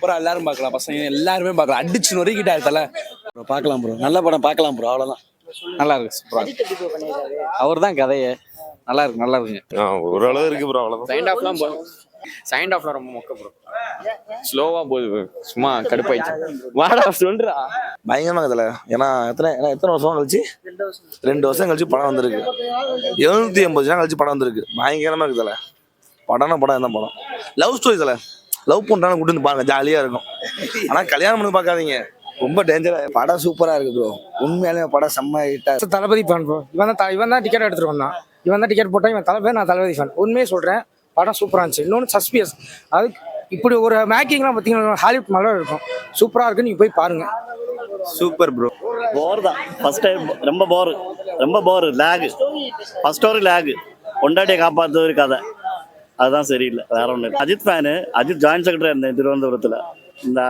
சூப்பரா எல்லாரும் பார்க்கலாம், பசங்க எல்லாருமே பார்க்கலாம், அடிச்சு நொறுக்கிட்டாரு தல. பார்க்கலாம் ப்ரோ, நல்ல படம் பார்க்கலாம் ப்ரோ, அவ்வளோதான். நல்லா இருக்கு, சூப்பரா. அவர் தான் கதையே. நல்லா இருக்கு, நல்லா இருக்குங்க. ஓரளவு இருக்கு ப்ரோ, அவ்வளோதான். சைண்ட் ஆஃப்லாம் ரொம்ப மொக்க ப்ரோ. ஸ்லோவா போகுது, சும்மா கடுப்பாயிடுச்சு. வாடா சொல்றா. பயங்கரமாக இருக்குதுல. எத்தனை வருஷம் கழிச்சு? 2 வருஷம் கழிச்சு படம் வந்திருக்கு. 780 நாள் கழிச்சு படம் வந்திருக்கு. பயங்கரமாக இருக்குதுல. படம் என்ன படம்? லவ் ஸ்டோரி தலை. லவ் பண்ணுறாங்க கூட்டு வந்து பாருங்க, ஜாலியாக இருக்கும். ஆனால் கல்யாணம் பண்ணி பார்க்காதீங்க, ரொம்ப டேஞ்சராக. படம் சூப்பரா இருக்கு ப்ரோ, உண்மையாலுமே படம் செம்ம ஹிட்டா. தளபதி ஃபேன் ப்ரோ. இவன் தான் டிக்கெட் எடுத்துட்டு வந்தான். இவன் தான் டிக்கெட் போட்டான். இவன் தளபதி, நான் தளபதி ஃபேன். உண்மையே சொல்றேன், படம் சூப்பரா இருந்துச்சு. இன்னொன்று சஸ்பியஸ், அது இப்படி ஒரு மேக்கிங்லாம் பார்த்தீங்கன்னா ஹாலிவுட் மாதிரி இருக்கும். சூப்பரா இருக்கு, நீங்க போய் பாருங்க. Super bro. போர் தான் ஃபர்ஸ்ட் டைம், ரொம்ப போர் லேகு. ஃபர்ஸ்ட் ஒரு லேகு, கொண்டாட்டியை காப்பாற்ற ஒரு கதை, அதுதான் சரியில்லை, வேற ஒன்று. Ajith fan, Ajith joint secretary இருந்தேன் திருவனந்தபுரத்தில். இந்த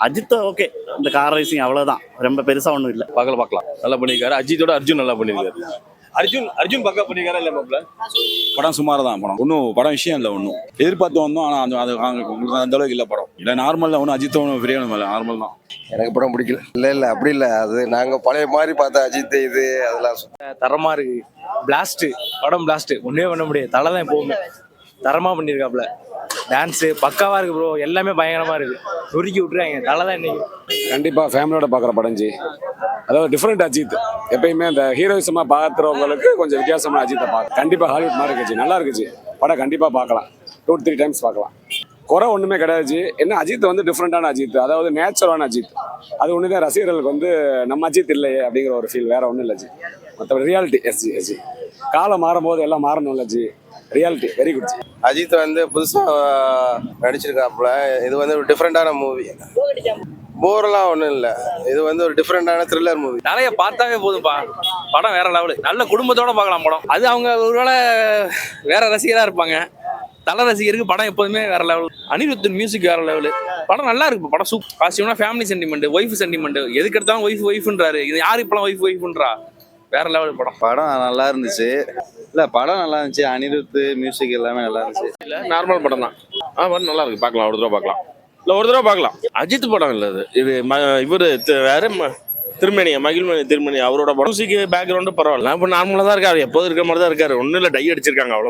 அஜித் ஓகே, இந்த கார் ரேசிங் அவ்வளோதான், ரொம்ப பெருசாக ஒன்றும் இல்லை. பார்க்கலாம், நல்லா பண்ணியிருக்காரு. அஜித்தோட அர்ஜுன் நல்லா பண்ணியிருக்காரு. அர்ஜுன் பக்கா பண்ணியிருக்காரா இல்லை மாப்பிள்ள? படம் சுமார் தான். ஒன்றும் படம் விஷயம் இல்லை, ஒன்றும் எதிர்பார்த்து வந்தோம். ஆனால் அது உங்களுக்கு அந்த அளவுக்கு இல்லை படம். இல்லை நார்மல் தான், ஒன்றும் அஜித் ஒன்றும் ஃப்ரீயான இல்லை, நார்மல் தான். எனக்கு படம் பிடிக்கல. இல்லை அப்படி இல்லை, அது நாங்கள் பழைய மாதிரி பார்த்தா அஜித் இது அதெல்லாம் தரமா இருக்கு. பிளாஸ்ட் படம், பிளாஸ்ட் ஒன்றே பண்ண முடியாது. தலை தான் எப்போவுமே தரமா பண்ணியிருக்காப்ல. டான்ஸு பக்காவா இருக்கு ப்ரோ, எல்லாமே பயங்கரமா இருக்கு. நொறுக்கி விட்டுறாங்க, தலை தான் இன்னைக்கு. கண்டிப்பாக ஃபேமிலியோட பார்க்குற படம் ஜி. அதாவது டிஃப்ரெண்ட் அஜித். எப்பயுமே அந்த ஹீரோயிசமாக பார்க்குறவங்களுக்கு கொஞ்சம் வித்தியாசமான அஜித்தை பார்க்க கண்டிப்பாக ஹாலிவுட் மாதிரி இருக்குச்சு, நல்லா இருக்குச்சு படம். கண்டிப்பாக பார்க்கலாம், 2-3 டைம்ஸ் பார்க்கலாம். குறை ஒன்றுமே கிடையாது. என்ன அஜித் வந்து டிஃப்ரெண்டான அஜித், அதாவது நேச்சுரலான அஜித். அது ஒன்று தான் ரசிகர்களுக்கு வந்து நம்ம அஜித் இல்லையே அப்படிங்கிற ஒரு ஃபீல், வேற ஒன்றும் இல்லை ஜி. மற்றபடி ரியாலிட்டி எஸ்ஜி. காலம் மாறும்போது எல்லாம் மாறணும் இல்லை ஜி. ரியாலிட்டி வெரி குட் ஜி. அஜித் வந்து புதுசாக நடிச்சிருக்காப்புல. இது வந்து ஒரு டிஃப்ரெண்டான மூவி, போர்லாம் ஒன்றும் இல்லை. இது வந்து ஒரு டிஃப்ரெண்டான த்ரில்லர் மூவி. தலையை பார்த்தாவே போதும்பா, படம் வேற லெவலு. நல்ல குடும்பத்தோட பார்க்கலாம் படம். அது அவங்க ஒருவேளை வேற ரசிகராக இருப்பாங்க. தலை ரசிகருக்கு படம் எப்போதுமே வேற லெவல். அனிருத்தின் மியூசிக் வேற லெவலு. படம் நல்லா இருக்கு. படம் சூப்பர். பாசிட்டிவ்னா ஃபேமிலி சென்டிமெண்ட், ஒய்ஃப் சென்டிமெண்ட். எதுக்கு எடுத்தாலும் ஒய்ஃப்ன்றாரு. இது யாரு இப்பெல்லாம் ஒய்ஃப்ன்றா? வேற லெவல் படம். படம் நல்லா இருந்துச்சு. இல்லை படம் நல்லா இருந்துச்சு. அனிருத் மியூசிக் எல்லாமே நல்லா இருந்துச்சு. இல்லை நார்மல் படம் தான். படம் நல்லா இருக்கு, பார்க்கலாம், ஒரு தடவை பார்க்கலாம். இல்லை ஒரு தடவை பார்க்கலாம். அஜித் படம் இல்லை இது. இவர் வேற மகிழ்மணி திருமணி அவரோட படம். மியூசிக் பேக்ரவுண்டு பரவாயில்ல, இப்போ நார்மலாக தான் இருக்காரு, எப்போதும் இருக்கிற மாதிரி தான் இருக்காரு. ஒன்றும் இல்லை, டை அடிச்சிருக்காங்க அவ்வளோ.